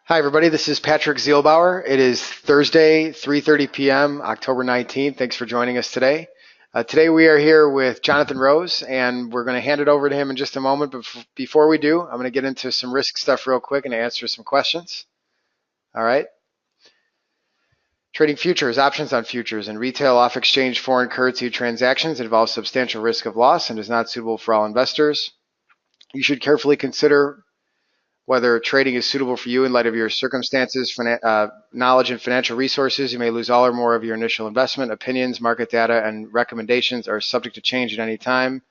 Hi, everybody. This is Patrick Zielbauer. It is Thursday, 3:30 p.m., October 19th. Thanks for joining us today. Today we are here with Jonathan Rose, and we're going to hand it over to him in just a moment. But before we do, I'm going to get into some risk stuff real quick and answer some questions. All right. Trading futures, options on futures, and retail off-exchange foreign currency transactions involves substantial risk of loss and is not suitable for all investors. You should carefully consider whether trading is suitable for you in light of your circumstances, knowledge, and financial resources. You may lose all or more of your initial investment. Opinions, market data, and recommendations are subject to change at any time.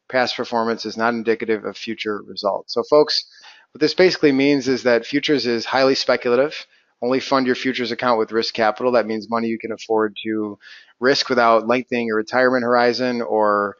Past performance is not indicative of future results. So, folks, what this basically means is that futures is highly speculative. Only fund your futures account with risk capital. That means money you can afford to risk without lengthening your retirement horizon or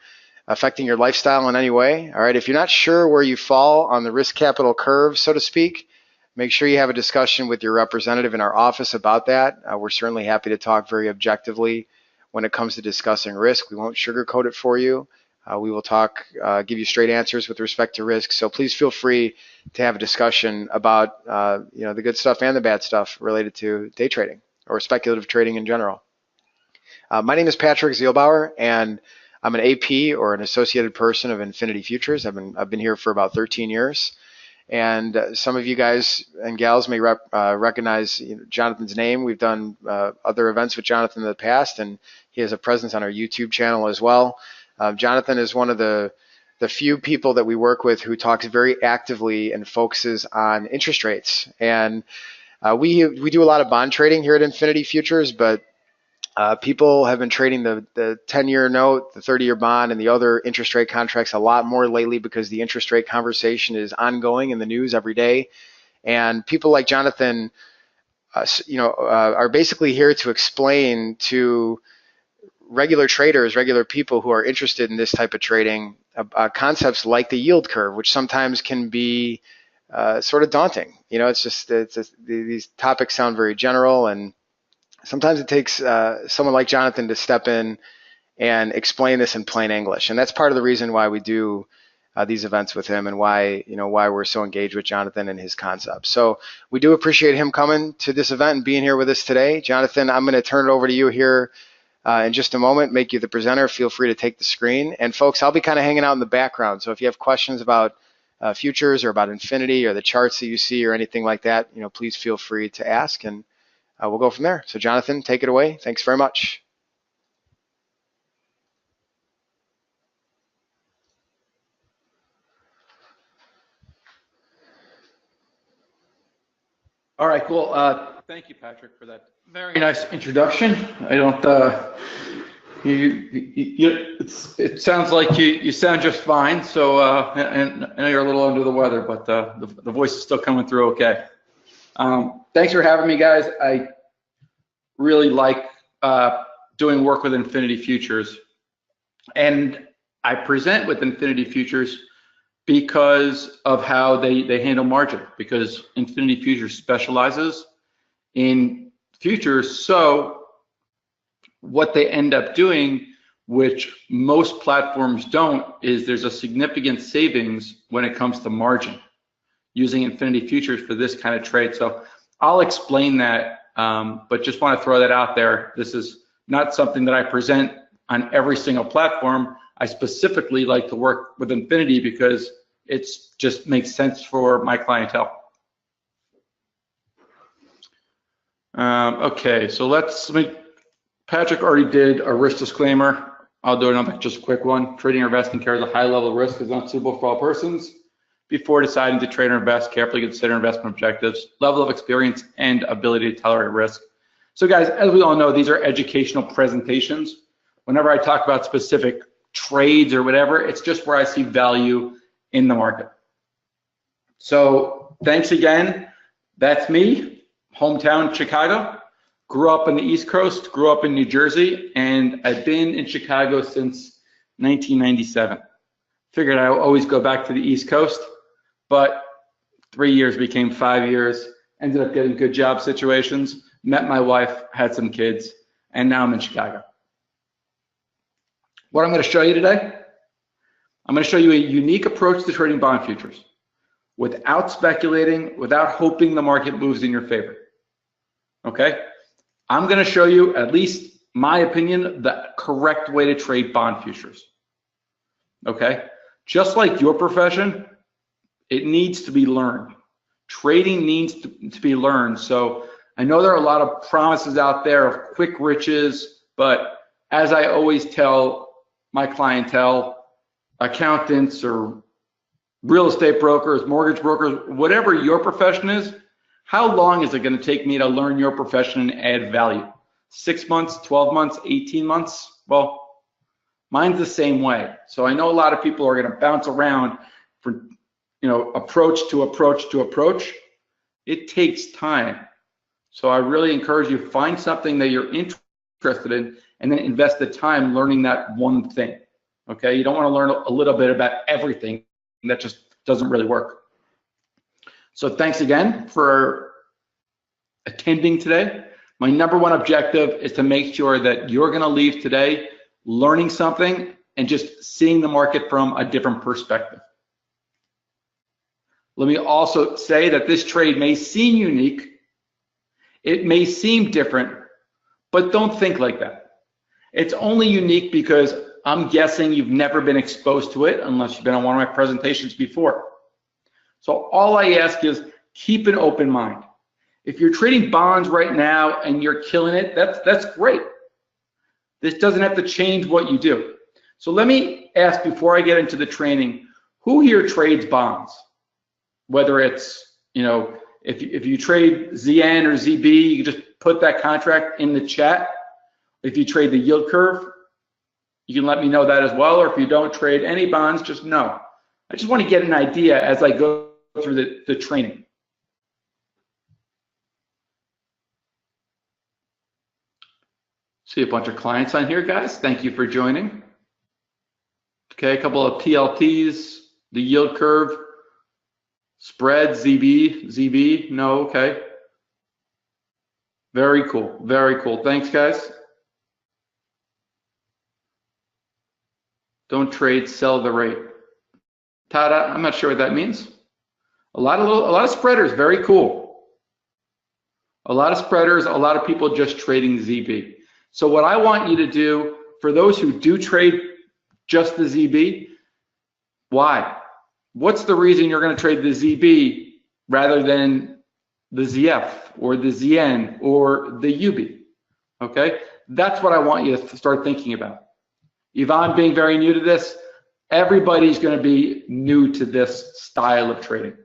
affecting your lifestyle in any way. All right, if you're not sure where you fall on the risk capital curve, so to speak, make sure you have a discussion with your representative in our office about that. We're certainly happy to talk very objectively when it comes to discussing risk. We won't sugarcoat it for you. We will give you straight answers with respect to risk. So please feel free to have a discussion about the good stuff and the bad stuff related to day trading or speculative trading in general. My name is Patrick Zielbauer, and I'm an AP or an associated person of Infinity Futures. I've been here for about 13 years, and some of you guys and gals may recognize Jonathan's name. We've done other events with Jonathan in the past, and he has a presence on our YouTube channel as well. Jonathan is one of the few people that we work with who talks very actively and focuses on interest rates. And we do a lot of bond trading here at Infinity Futures, but people have been trading the 10-year note, the 30-year bond, and the other interest rate contracts a lot more lately because the interest rate conversation is ongoing in the news every day. And people like Jonathan, are basically here to explain to regular traders, regular people who are interested in this type of trading, concepts like the yield curve, which sometimes can be sort of daunting. These topics sound very general, and sometimes it takes someone like Jonathan to step in and explain this in plain English. And that's part of the reason why we do these events with him and why we're so engaged with Jonathan and his concepts. So we do appreciate him coming to this event and being here with us today. Jonathan, I'm going to turn it over to you here in just a moment, make you the presenter. Feel free to take the screen. And folks, I'll be kind of hanging out in the background. So if you have questions about futures or about Infinity or the charts that you see or anything like that, please feel free to ask, and we'll go from there. So Jonathan, take it away. Thanks very much. All right, cool. Thank you, Patrick, for that very nice introduction. I don't, it sounds like you sound just fine. So, and I know you're a little under the weather, but the voice is still coming through okay. Thanks for having me, guys. I really like doing work with Infinity Futures, and I present with Infinity Futures because of how they handle margin, because Infinity Futures specializes in futures. So what they end up doing, which most platforms don't, is there's a significant savings when it comes to margin using Infinity Futures for this kind of trade. So I'll explain that, but just want to throw that out there. This is not something that I present on every single platform. I specifically like to work with Infinity because it's just makes sense for my clientele. Okay, so Patrick already did a risk disclaimer. I'll do another just a quick one. Trading or investing carries a high level of risk, is not suitable for all persons. Before deciding to trade or invest, carefully consider investment objectives, level of experience, and ability to tolerate risk. So guys, as we all know, these are educational presentations. Whenever I talk about specific trades or whatever, it's just where I see value in the market. So thanks again. That's me, hometown Chicago. Grew up on the East Coast, grew up in New Jersey, and I've been in Chicago since 1997. Figured I would always go back to the East Coast, but 3 years became 5 years, ended up getting good job situations, met my wife, had some kids, and now I'm in Chicago. What I'm going to show you today, I'm going to show you a unique approach to trading bond futures. without speculating, without hoping the market moves in your favor. Okay? I'm going to show you, at least my opinion, the correct way to trade bond futures. Okay? Just like your profession, it needs to be learned. Trading needs to be learned. So I know there are a lot of promises out there of quick riches, but as I always tell my clientele, accountants or real estate brokers, mortgage brokers, whatever your profession is, how long is it going to take me to learn your profession and add value? 6 months, 12 months, 18 months? Well, mine's the same way. So I know a lot of people are going to bounce around from, approach to approach to approach. It takes time. So I really encourage you, find something that you're interested in and then invest the time learning that one thing. Okay, you don't want to learn a little bit about everything. That just doesn't really work. So thanks again for attending today. My number one objective is to make sure that you're going to leave today learning something and just seeing the market from a different perspective. Let me also say that this trade may seem unique. It may seem different, but don't think like that. It's only unique because I'm guessing you've never been exposed to it unless you've been on one of my presentations before. So all I ask is keep an open mind. If you're trading bonds right now and you're killing it, that's great. This doesn't have to change what you do. So let me ask, before I get into the training, who here trades bonds? Whether it's, if you trade ZN or ZB, you can just put that contract in the chat. If you trade the yield curve, you can let me know that as well. Or if you don't trade any bonds, just know. I just want to get an idea as I go through the training. See a bunch of clients on here, guys. Thank you for joining. Okay, a couple of TLTs, the yield curve, spread, ZB, no, okay. Very cool, very cool. Thanks, guys. Don't trade, sell the rate. Tada, I'm not sure what that means. A lot of spreaders, very cool. A lot of spreaders, a lot of people just trading ZB. So what I want you to do, for those who do trade just the ZB, why? What's the reason you're going to trade the ZB rather than the ZF or the ZN or the UB? Okay, that's what I want you to start thinking about. Yvonne, being very new to this, everybody's going to be new to this style of trading.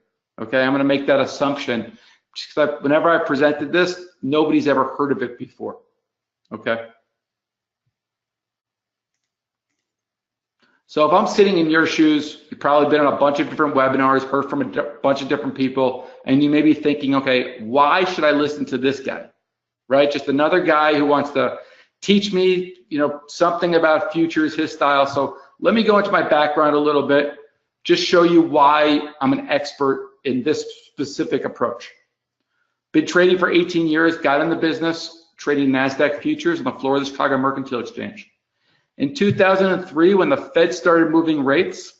Okay, I'm going to make that assumption because whenever I presented this, nobody's ever heard of it before. Okay. So if I'm sitting in your shoes, you've probably been on a bunch of different webinars, heard from a bunch of different people, and you may be thinking, okay, why should I listen to this guy? Right? Just another guy who wants to teach me, something about futures, his style. So let me go into my background a little bit, just show you why I'm an expert in this specific approach. Been trading for 18 years, got in the business, trading NASDAQ futures on the floor of the Chicago Mercantile Exchange. In 2003, when the Fed started moving rates,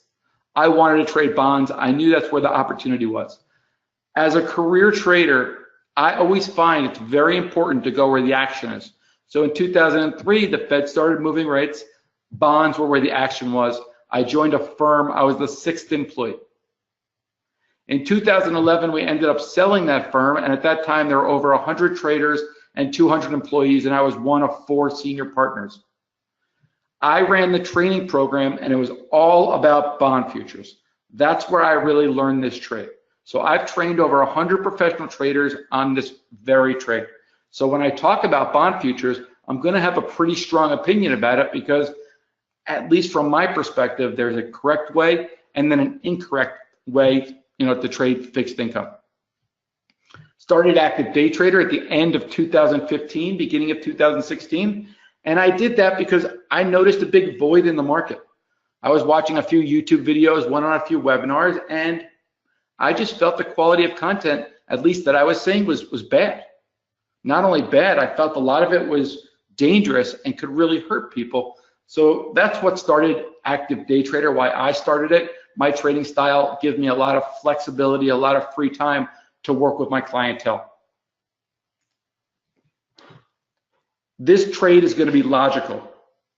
I wanted to trade bonds. I knew that's where the opportunity was. As a career trader, I always find it's very important to go where the action is. So in 2003, the Fed started moving rates. Bonds were where the action was. I joined a firm. I was the 6th employee. In 2011, we ended up selling that firm, and at that time, there were over 100 traders and 200 employees, and I was one of 4 senior partners. I ran the training program, and it was all about bond futures. That's where I really learned this trade. So I've trained over 100 professional traders on this very trade. So when I talk about bond futures, I'm going to have a pretty strong opinion about it because, at least from my perspective, there's a correct way and then an incorrect way, to trade fixed income. Started active day trader at the end of 2015, beginning of 2016. And I did that because I noticed a big void in the market. I was watching a few YouTube videos, went on a few webinars, and I just felt the quality of content, at least that I was saying, was bad. Not only bad, I felt a lot of it was dangerous and could really hurt people. So that's what started Active Day Trader, why I started it, my trading style gives me a lot of flexibility, a lot of free time to work with my clientele. This trade is going to be logical.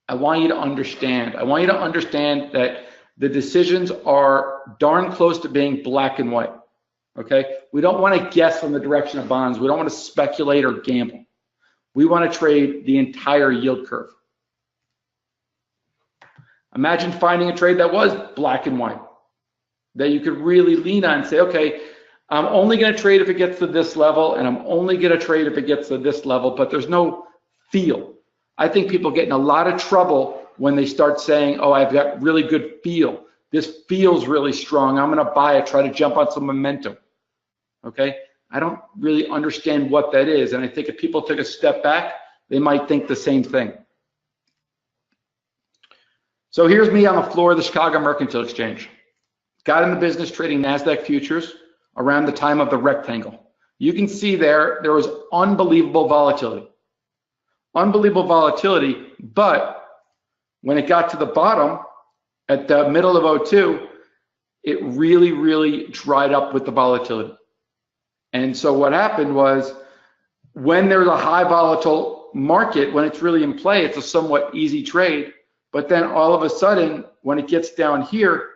I want you to understand. I want you to understand that the decisions are darn close to being black and white. Okay? We don't want to guess on the direction of bonds. We don't want to speculate or gamble. We want to trade the entire yield curve. Imagine finding a trade that was black and white, that you could really lean on and say, okay, I'm only going to trade if it gets to this level, and I'm only going to trade if it gets to this level, but there's no feel. I think people get in a lot of trouble when they start saying, oh, I've got really good feel. This feels really strong. I'm going to buy it, try to jump on some momentum. Okay? I don't really understand what that is, and I think if people took a step back, they might think the same thing. So here's me on the floor of the Chicago Mercantile Exchange. Got in the business trading NASDAQ futures around the time of the rectangle. You can see there was unbelievable volatility. Unbelievable volatility, but when it got to the bottom at the middle of 02, it really, really dried up with the volatility. And so what happened was, when there's a high volatile market, when it's really in play, it's a somewhat easy trade. But then all of a sudden, when it gets down here,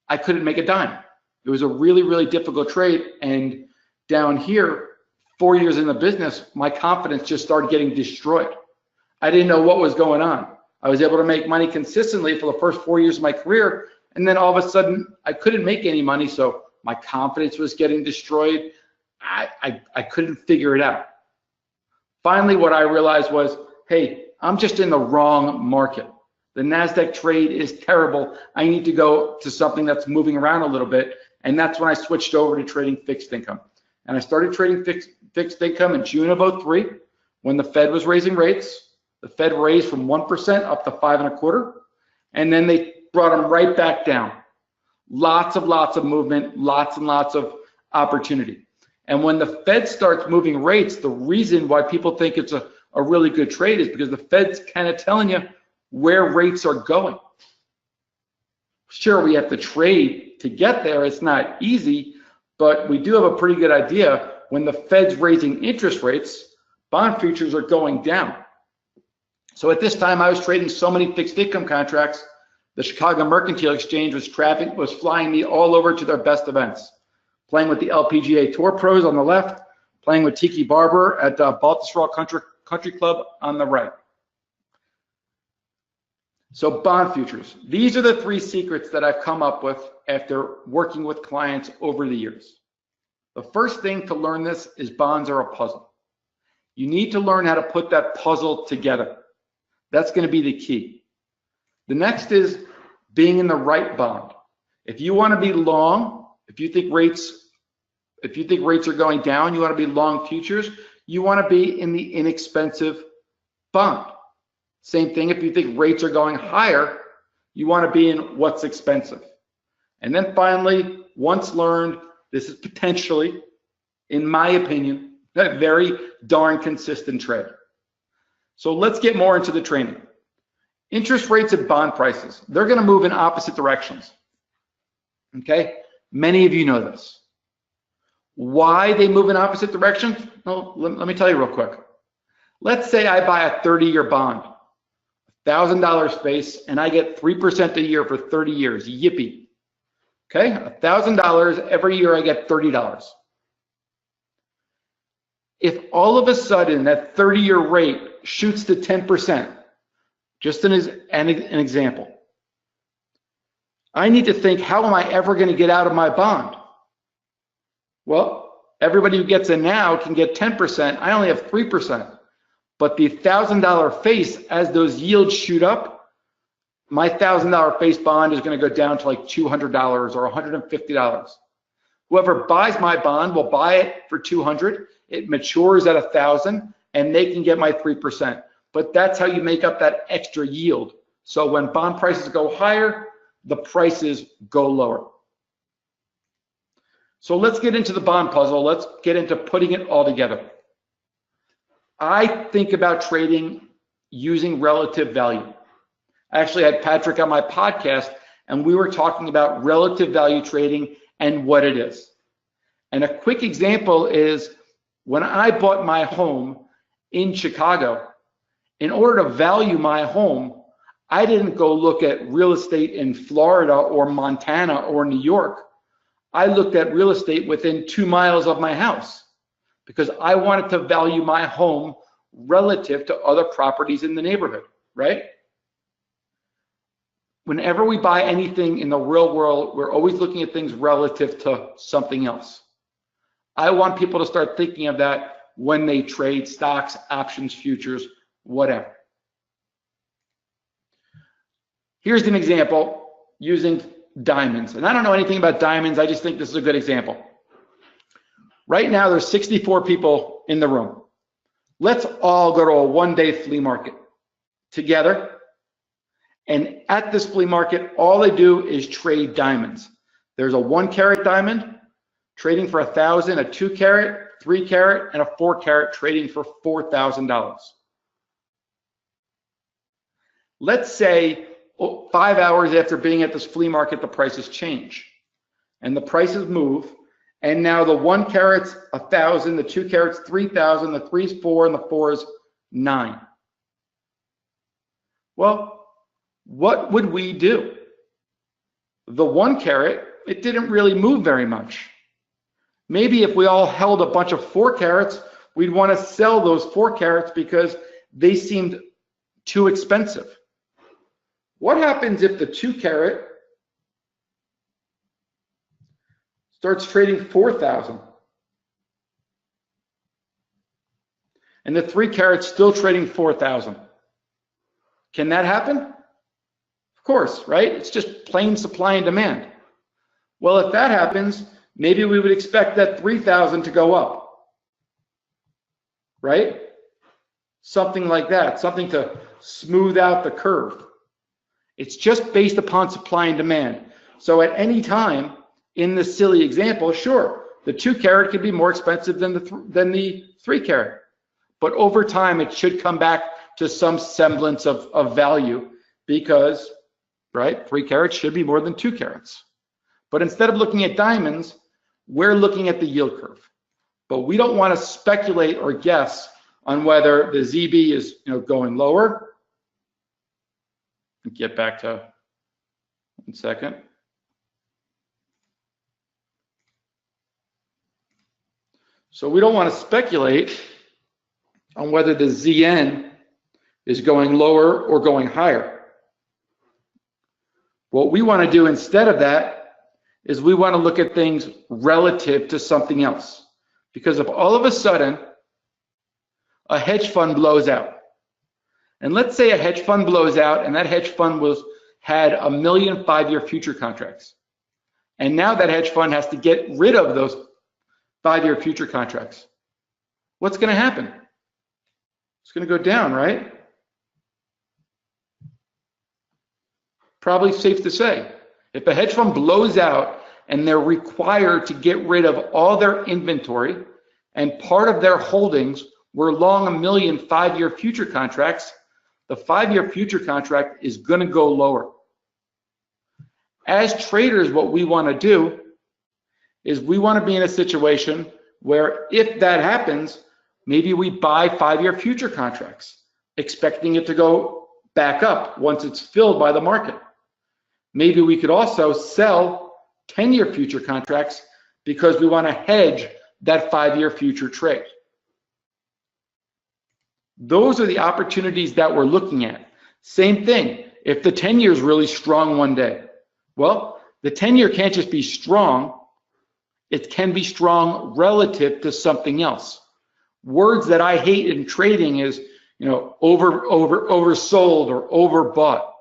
I couldn't make a dime. It was a really, really difficult trade. And down here, 4 years in the business, my confidence just started getting destroyed. I didn't know what was going on. I was able to make money consistently for the first 4 years of my career. And then all of a sudden, I couldn't make any money. So my confidence was getting destroyed. I couldn't figure it out. Finally, what I realized was, hey, I'm just in the wrong market. The NASDAQ trade is terrible. I need to go to something that's moving around a little bit. And that's when I switched over to trading fixed income. And I started trading fixed income in June of 03 when the Fed was raising rates. The Fed raised from 1% up to 5.25%. And then they brought them right back down. Lots of movement, lots and lots of opportunity. And when the Fed starts moving rates, the reason why people think it's a really good trade is because the Fed's kind of telling you where rates are going. Sure, we have to trade to get there. It's not easy, but we do have a pretty good idea. When the Fed's raising interest rates, bond futures are going down. So at this time, I was trading so many fixed income contracts, the Chicago Mercantile Exchange was flying me all over to their best events, playing with the LPGA Tour Pros on the left, playing with Tiki Barber at Baltusrol Country Club on the right. So bond futures. These are the three secrets that I've come up with after working with clients over the years. The first thing to learn this is bonds are a puzzle. You need to learn how to put that puzzle together. That's going to be the key. The next is being in the right bond. If you want to be long, if you think rates are going down, you want to be long futures, you want to be in the inexpensive bond. Same thing, if you think rates are going higher, you want to be in what's expensive. And then finally, once learned, this is potentially, in my opinion, a very darn consistent trade. So let's get more into the training. Interest rates and bond prices, they're going to move in opposite directions. Okay? Many of you know this. Why they move in opposite directions? Well, let me tell you real quick. Let's say I buy a 30-year bond, $1,000 face, and I get 3% a year for 30 years. Yippee. Okay? $1,000 every year, I get $30. If all of a sudden that 30-year rate shoots to 10%, just an example, I need to think, how am I ever going to get out of my bond? Well, everybody who gets in now can get 10%. I only have 3%. But the $1,000 face, as those yields shoot up, my $1,000 face bond is going to go down to like $200 or $150. Whoever buys my bond will buy it for $200. It matures at $1,000, and they can get my 3%. But that's how you make up that extra yield. So when bond prices go higher, the prices go lower. So let's get into the bond puzzle. Let's get into putting it all together. I think about trading using relative value. I actually had Patrick on my podcast, and we were talking about relative value trading and what it is. And a quick example is when I bought my home in Chicago, in order to value my home, I didn't go look at real estate in Florida or Montana or New York. I looked at real estate within 2 miles of my house because I wanted to value my home relative to other properties in the neighborhood, right? Whenever we buy anything in the real world, we're always looking at things relative to something else. I want people to start thinking of that when they trade stocks, options, futures, whatever. Here's an example using diamonds. And I don't know anything about diamonds. I just think this is a good example. Right now, there's 64 people in the room. Let's all go to a one-day flea market together. And at this flea market, all they do is trade diamonds. There's a 1-carat diamond trading for $1,000, a 2-carat, 3-carat, and a 4-carat trading for $4,000. Let's say 5 hours after being at this flea market, the prices change and the prices move. And now the 1-carat's $1,000, the 2-carat's $3,000, the 3's $4,000, and the 4's $9,000. Well, what would we do? The 1-carat, it didn't really move very much. Maybe if we all held a bunch of 4-carats, we'd want to sell those 4-carats because they seemed too expensive. What happens if the 2-carat starts trading $4,000 and the 3-carat's still trading $4,000? Can that happen? Of course, right? It's just plain supply and demand. Well, if that happens, maybe we would expect that $3,000 to go up, right? Something like that, something to smooth out the curve. It's just based upon supply and demand. So at any time in this silly example, sure, the 2-carat could be more expensive than the 3-carat, but over time it should come back to some semblance of value because, right, 3 carats should be more than 2 carats. But instead of looking at diamonds, we're looking at the yield curve. But we don't want to speculate or guess on whether the ZB is going lower. Get back to 1 second. So we don't want to speculate on whether the ZN is going lower or going higher. What we want to do instead of that is we want to look at things relative to something else. Because if all of a sudden a hedge fund blows out, and let's say a hedge fund blows out and that hedge fund had 1 million 5-year future contracts. And now that hedge fund has to get rid of those 5-year future contracts. What's going to happen? It's going to go down, right? Probably safe to say. If a hedge fund blows out and they're required to get rid of all their inventory and part of their holdings were long 1 million 5-year future contracts, the 5-year future contract is going to go lower. As traders, what we want to do is we want to be in a situation where if that happens, maybe we buy 5-year future contracts, expecting it to go back up once it's filled by the market. Maybe we could also sell 10-year future contracts because we want to hedge that 5-year future trade. Those are the opportunities that we're looking at. Same thing, if the 10-year is really strong one day, well, the 10-year can't just be strong, it can be strong relative to something else. Words that I hate in trading is, oversold or overbought,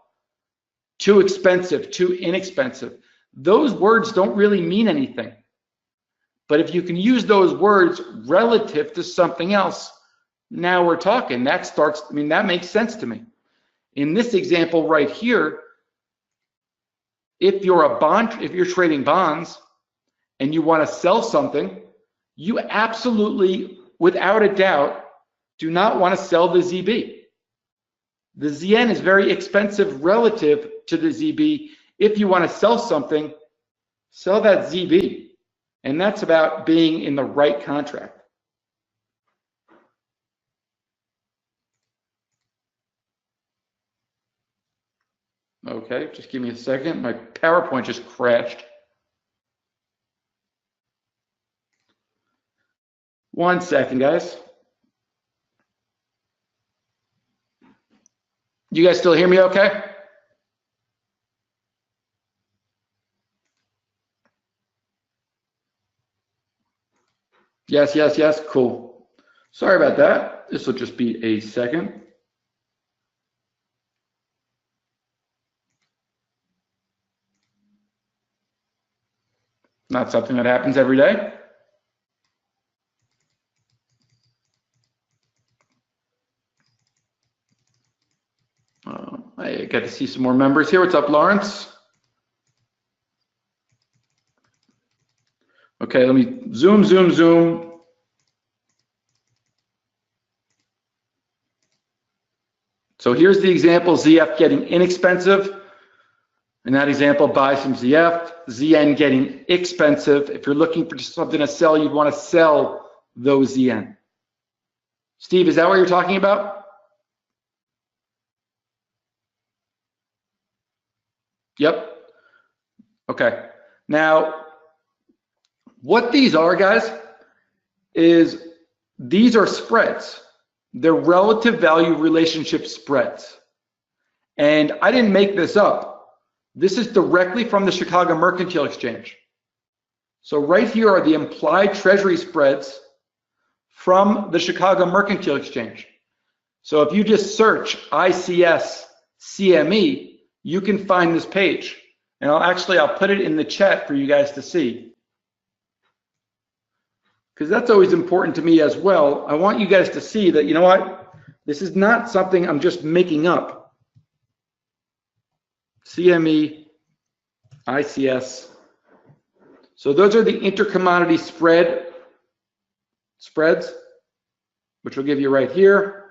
too expensive, too inexpensive. Those words don't really mean anything. But if you can use those words relative to something else, now we're talking. That makes sense to me. In this example right here, if you're trading bonds and you want to sell something, you absolutely, without a doubt, do not want to sell the ZB. The ZN is very expensive relative to the ZB If you want to sell something, sell that ZB. And that's about being in the right contract. Okay, just give me a second. My PowerPoint just crashed. 1 second, guys. You guys still hear me okay? Yes, yes, yes, cool. Sorry about that. This will just be a second. Not something that happens every day. I got to see some more members here. What's up, Lawrence? Okay, let me zoom. So here's the example, ZF getting inexpensive. In that example, buy some ZF, ZN getting expensive. If you're looking for something to sell, you'd want to sell those ZN. Steve, is that what you're talking about? Yep. Okay. Now, what these are, guys, is these are spreads. They're relative value relationship spreads. And I didn't make this up. This is directly from the Chicago Mercantile Exchange. So right here are the implied treasury spreads from the Chicago Mercantile Exchange. So if you just search ICS CME, you can find this page. And I'll put it in the chat for you guys to see, because that's always important to me as well. I want you guys to see that, you know what, this is not something I'm just making up. CME, ICS. So those are the intercommodity spreads, which will give you right here.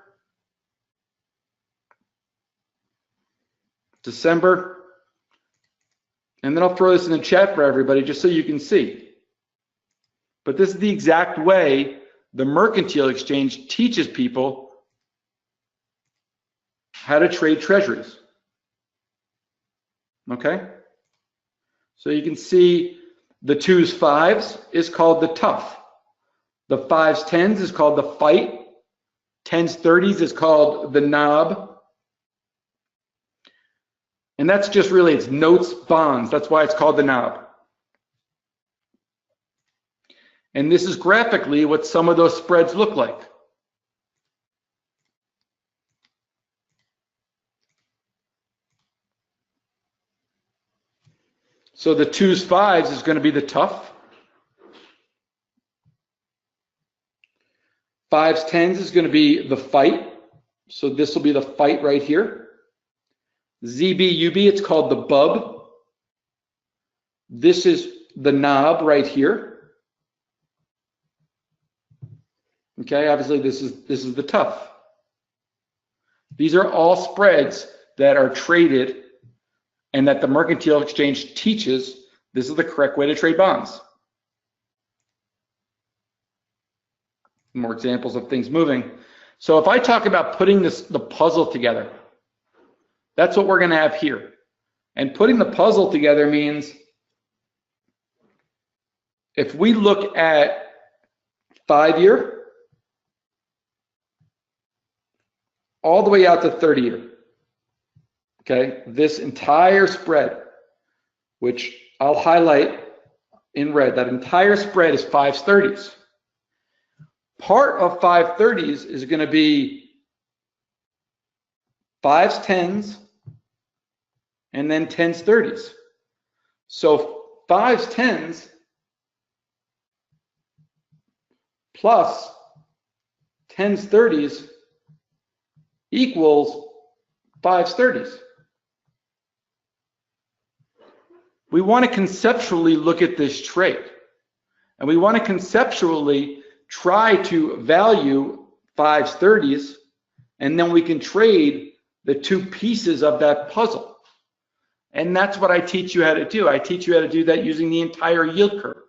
December. And then I'll throw this in the chat for everybody just so you can see. But this is the exact way the Mercantile Exchange teaches people how to trade treasuries. Okay? So you can see the 2s, 5s is called the tough. The 5s, 10s is called the fight. 10s, 30s is called the knob. And that's just really, it's notes, bonds. That's why it's called the knob. And this is graphically what some of those spreads look like. So the 2s, 5s is going to be the tough. 5s, 10s is going to be the fight. So this will be the fight right here. ZB, UB, it's called the BOB. This is the knob right here. Okay, obviously this is the tough. These are all spreads that are traded and that the Mercantile Exchange teaches this is the correct way to trade bonds. More examples of things moving. So if I talk about putting the puzzle together, that's what we're going to have here. And putting the puzzle together means if we look at 5-year all the way out to 30-year, okay, this entire spread, which I'll highlight in red, that entire spread is 5s, 30s. Part of 530s is going to be 5s, 10s, and then 10s, 30s. So 5s, 10s plus 10s, 30s equals 5s, 30s. We want to conceptually look at this trade, and we want to conceptually try to value 5s, 30s, and then we can trade the two pieces of that puzzle. And that's what I teach you how to do. I teach you how to do that using the entire yield curve.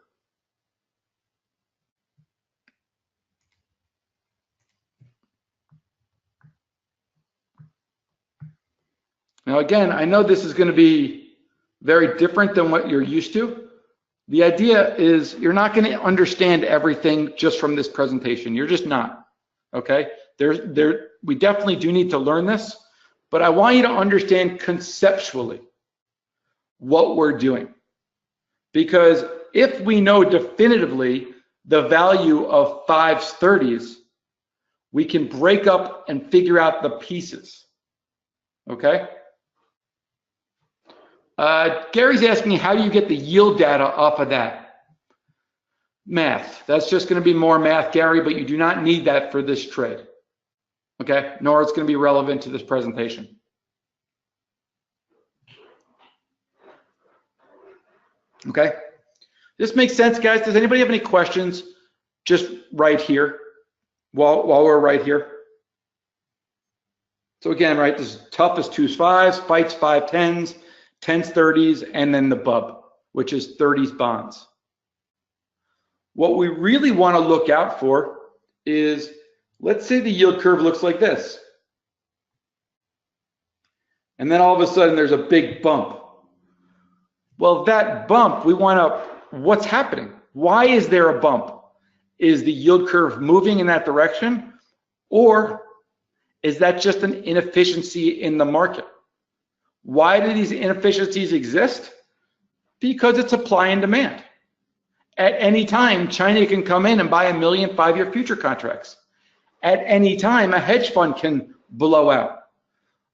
Now, again, I know this is going to be very different than what you're used to. The idea is you're not going to understand everything just from this presentation. You're just not, okay? We definitely do need to learn this, but I want you to understand conceptually what we're doing. Because if we know definitively the value of 5s, 30s, we can break up and figure out the pieces, okay? Gary's asking, how do you get the yield data off of that? Math. That's just going to be more math, Gary, but you do not need that for this trade. Okay? Nor it's going to be relevant to this presentation. Okay? This makes sense, guys? Does anybody have any questions just right here while we're right here? So again, right, this is tough as 2s, 5s, fights 5, 10s, 10s, 30s, and then the BOB, which is 30s bonds. What we really want to look out for is, let's say the yield curve looks like this. And then all of a sudden there's a big bump. Well, that bump, we want to, what's happening? Why is there a bump? Is the yield curve moving in that direction? Or is that just an inefficiency in the market? Why do these inefficiencies exist? Because it's supply and demand. At any time, China can come in and buy 1 million 5-year future contracts. At any time, a hedge fund can blow out.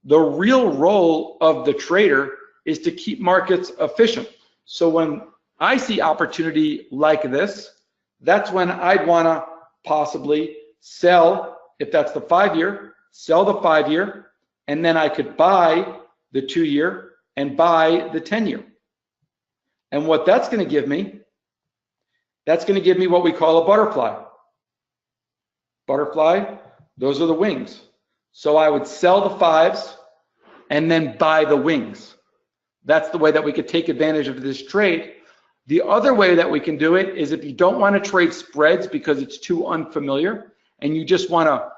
The real role of the trader is to keep markets efficient. So when I see opportunity like this, that's when I'd want to possibly sell, if that's the 5-year, sell the 5-year, and then I could buy the 2-year and buy the 10-year. And what that's going to give me, that's going to give me what we call a butterfly. Butterfly, those are the wings. So I would sell the 5s and then buy the wings. That's the way that we could take advantage of this trade. The other way that we can do it is if you don't want to trade spreads because it's too unfamiliar and you just want to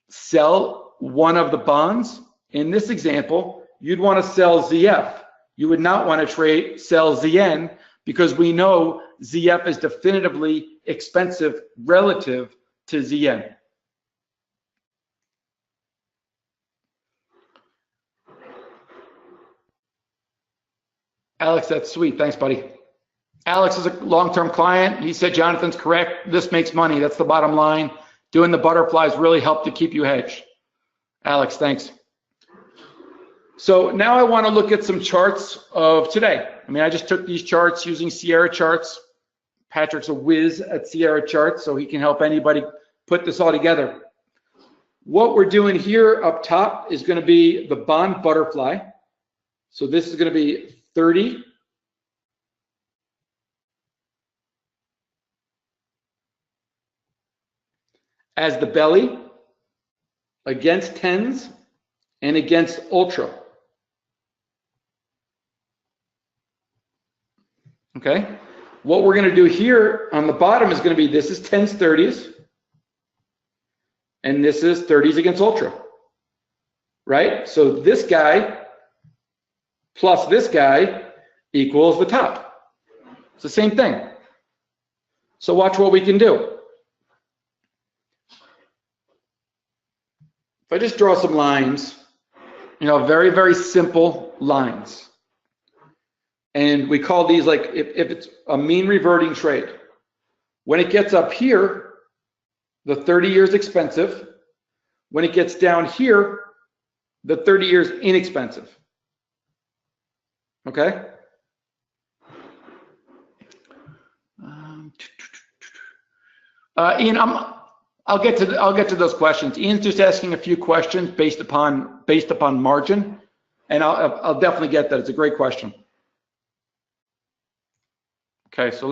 sell one of the bonds. In this example, you'd want to sell ZF. You would not want to sell ZN because we know ZF is definitively expensive relative to ZN. Alex, that's sweet. Thanks, buddy. Alex is a long-term client. He said Jonathan's correct. This makes money. That's the bottom line. Doing the butterflies really help to keep you hedged. Alex, thanks. So now I want to look at some charts of today. I mean, I just took these charts using Sierra charts. Patrick's a whiz at Sierra charts, so he can help anybody put this all together. What we're doing here up top is going to be the bond butterfly. So this is going to be 30. As the belly against 10s and against ultra. Okay, what we're going to do here on the bottom is going to be, this is 10s, 30s, and this is 30s against ultra, right? So this guy plus this guy equals the top. It's the same thing. So watch what we can do. If I just draw some lines, you know, very, very simple lines. And we call these, like, if it's a mean reverting trade. When it gets up here, the 30 years expensive. When it gets down here, the 30 years inexpensive. Okay? Ian, I'll get to those questions. Ian's just asking a few questions based upon margin, and I'll definitely get that. It's a great question. Okay, so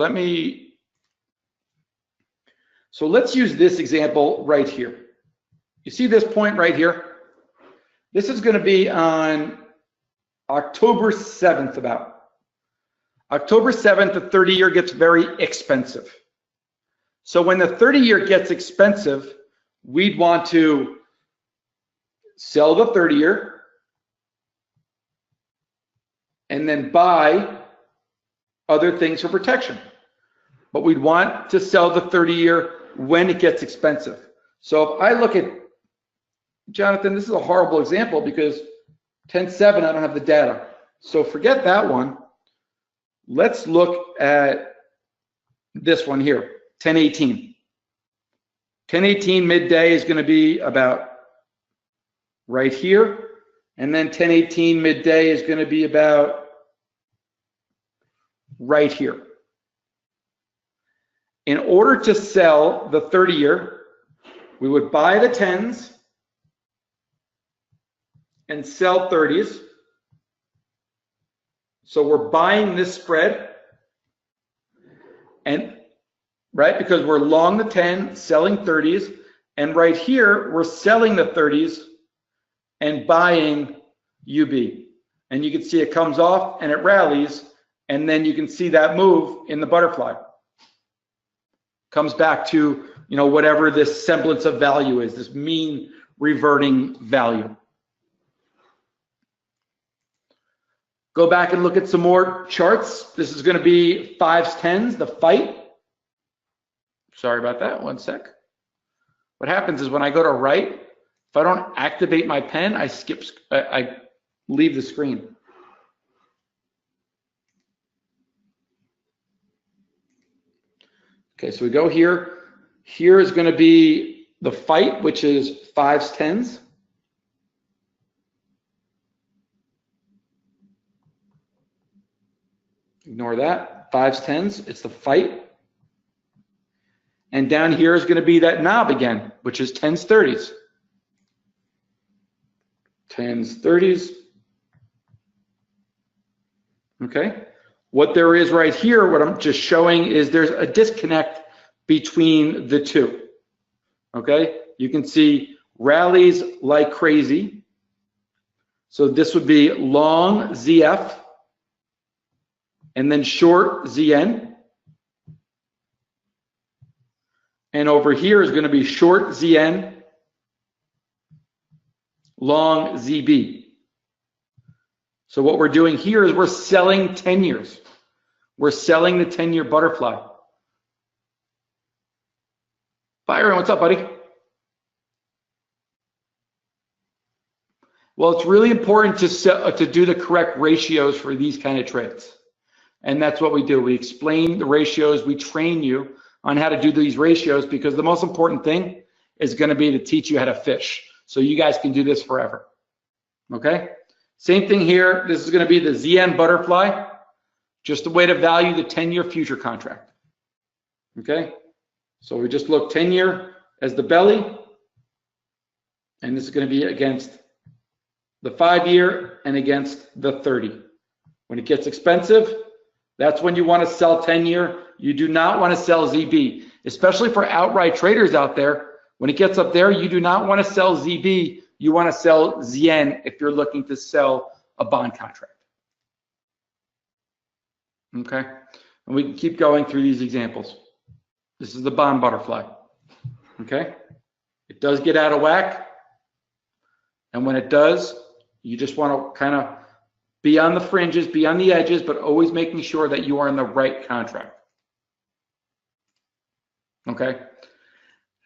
let's use this example right here. You see this point right here? This is going to be on October 7th about. October 7th, the 30-year gets very expensive. So when the 30-year gets expensive, we'd want to sell the 30-year and then buy other things for protection. But we'd want to sell the 30-year when it gets expensive. So if I look at, Jonathan, this is a horrible example because 10.7, I don't have the data. So forget that one. Let's look at this one here, 10.18. 10.18 midday is going to be about right here. And then 10.18 midday is going to be about right here. In order to sell the 30-year, we would buy the 10s and sell 30s. So we're buying this spread, and right, because we're long the 10, selling 30s, and right here we're selling the 30s and buying UB. And you can see it comes off and it rallies, and then you can see that move in the butterfly. Comes back to, you know, whatever this semblance of value is, this mean reverting value. Go back and look at some more charts. This is going to be 5s, 10s, the fight. Sorry about that, 1 sec. What happens is when I go to write, if I don't activate my pen, I leave the screen. Okay, so we go here. Here is going to be the fight, which is 5s, 10s. Ignore that. 5s, 10s. It's the fight. And down here is going to be that knob again, which is 10s, 30s. 10s, 30s. Okay. What there is right here, what I'm just showing is there's a disconnect between the two. Okay. You can see rallies like crazy. So this would be long ZF and then short ZN. And over here is going to be short ZN, long ZB. So what we're doing here is we're selling 10 years. We're selling the 10-year butterfly. Byron, what's up, buddy? Well, it's really important to do the correct ratios for these kind of trades. And that's what we do. We explain the ratios. We train you on how to do these ratios, because the most important thing is going to be to teach you how to fish. So you guys can do this forever. Okay? Same thing here. This is going to be the ZN butterfly, just a way to value the 10-year future contract. Okay? So we just look 10-year as the belly, and this is going to be against the 5-year and against the 30. When it gets expensive, that's when you want to sell 10-year. You do not want to sell ZB, especially for outright traders out there. When it gets up there, you do not want to sell ZB. You want to sell ZN if you're looking to sell a bond contract. Okay, and we can keep going through these examples. This is the bond butterfly. Okay, it does get out of whack, and when it does, you just want to kind of be on the fringes, be on the edges, but always making sure that you are in the right contract. Okay,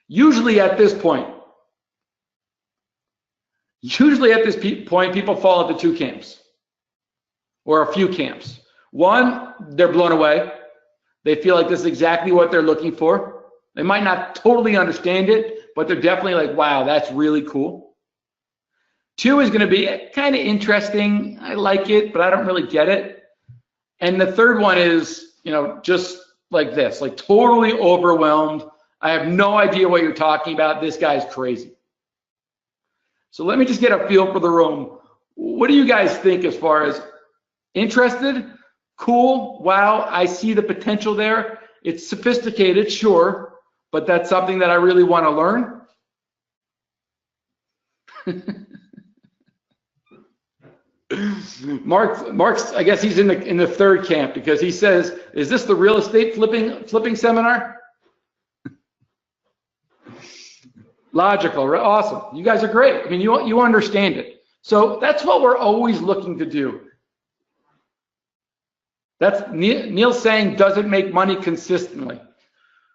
usually at this point, people fall into two camps or a few camps. One, they're blown away. They feel like this is exactly what they're looking for. They might not totally understand it, but they're definitely like, wow, that's really cool. Two is going to be kind of interesting. I like it, but I don't really get it. And the third one is, you know, just like this, like totally overwhelmed. I have no idea what you're talking about. This guy's crazy. So let me just get a feel for the room. What do you guys think as far as interested? Cool. Wow. I see the potential there. It's sophisticated, sure, but that's something that I really want to learn. Mark's, I guess he's in the third camp because he says, "Is this the real estate flipping seminar?" Logical, right? Awesome. You guys are great. I mean, you understand it. So that's what we're always looking to do. That's Neil saying, does it make money consistently?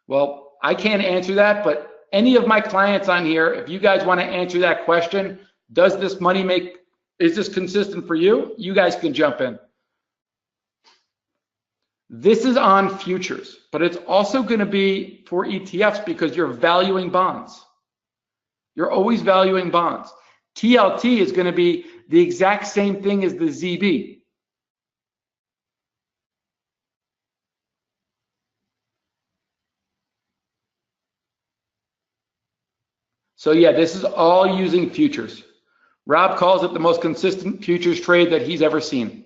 Well, I can't answer that, but any of my clients on here, if you guys want to answer that question, does this money make, is this consistent for you? You guys can jump in. This is on futures, but it's also going to be for ETFs because you're valuing bonds. You're always valuing bonds. TLT is going to be the exact same thing as the ZB. So yeah, this is all using futures. Rob calls it the most consistent futures trade that he's ever seen.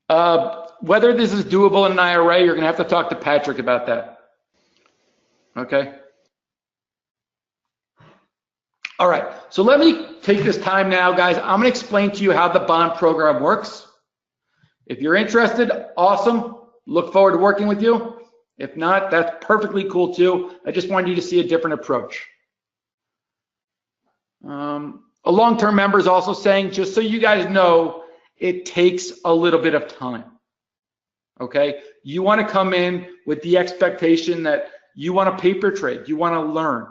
Whether this is doable in an IRA, you're going to have to talk to Patrick about that. Okay. All right, so let me take this time now, guys. I'm going to explain to you how the bond program works. If you're interested, awesome. Look forward to working with you. If not, that's perfectly cool too. I just wanted you to see a different approach. A long-term member is also saying, just so you guys know, it takes a little bit of time. Okay, you want to come in with the expectation that you want to paper trade, you want to learn.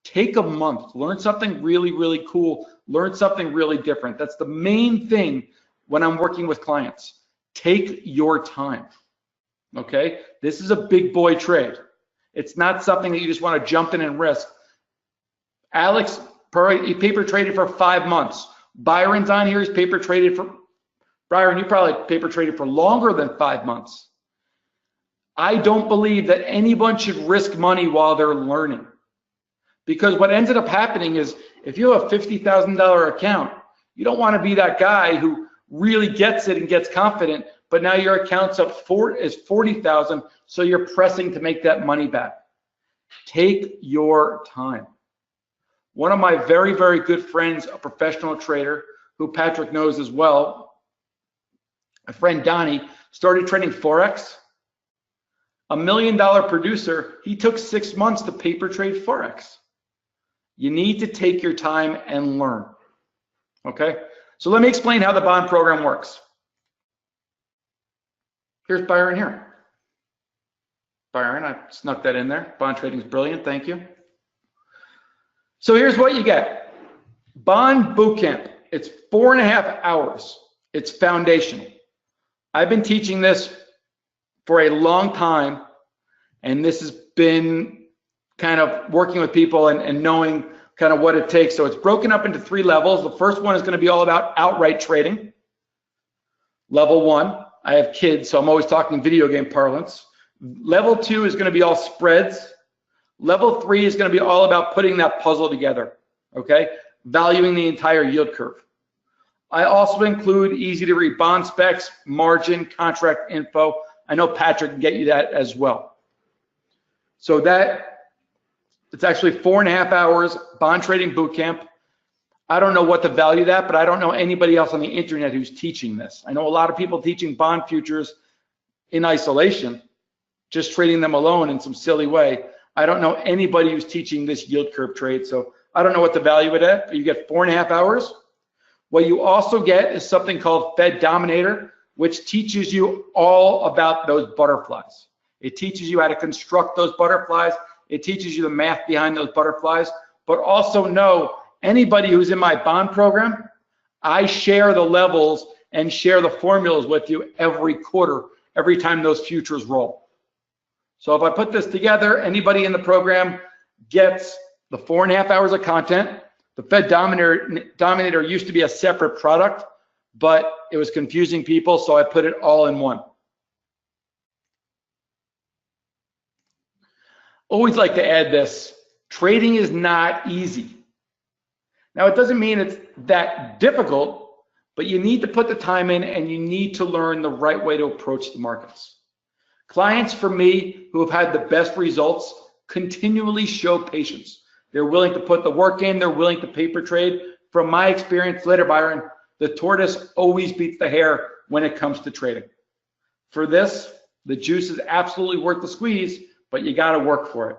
Take a month, learn something really, really cool, learn something really different. That's the main thing when I'm working with clients. Take your time, okay? This is a big boy trade. It's not something that you just want to jump in and risk. Alex, he paper traded for 5 months. Byron's on here, he's paper traded for, Byron, you probably paper traded for longer than 5 months. I don't believe that anyone should risk money while they're learning. Because what ended up happening is if you have a $50,000 account, you don't want to be that guy who really gets it and gets confident, but now your account's up is 40,000, so you're pressing to make that money back. Take your time. One of my very, very good friends, a professional trader who Patrick knows as well, my friend Donnie, started trading Forex. $1 million producer, he took 6 months to paper trade Forex. You need to take your time and learn, okay? So let me explain how the bond program works. Here's Byron here. Byron, I snuck that in there. Bond trading is brilliant, thank you. So here's what you get. Bond Bootcamp, it's 4.5 hours. It's foundational. I've been teaching this for a long time, and this has been kind of working with people and knowing kind of what it takes. So it's broken up into 3 levels. The first one is going to be all about outright trading. Level 1, I have kids, so I'm always talking video game parlance. Level 2 is going to be all spreads. Level 3 is going to be all about putting that puzzle together, okay? Valuing the entire yield curve. I also include easy to read bond specs, margin, contract info. I know Patrick can get you that as well. So it's actually 4.5 hours bond trading boot camp. I don't know what to value that, but I don't know anybody else on the internet who's teaching this. I know a lot of people teaching bond futures in isolation, just trading them alone in some silly way. I don't know anybody who's teaching this yield curve trade, so I don't know what to value it at. You get 4.5 hours. What you also get is something called Fed Dominator, which teaches you all about those butterflies. It teaches you how to construct those butterflies. It teaches you the math behind those butterflies, but also know anybody who's in my bond program, I share the levels and share the formulas with you every quarter, every time those futures roll. So if I put this together, anybody in the program gets the 4.5 hours of content. The Fed Dominator used to be a separate product, but it was confusing people, so I put it all in one. Always like to add this, trading is not easy. Now, it doesn't mean it's that difficult, but you need to put the time in and you need to learn the right way to approach the markets. Clients for me who have had the best results continually show patience. They're willing to put the work in, they're willing to paper trade from my experience later, Byron, the tortoise always beats the hare when it comes to trading. For this, the juice is absolutely worth the squeeze, but you got to work for it.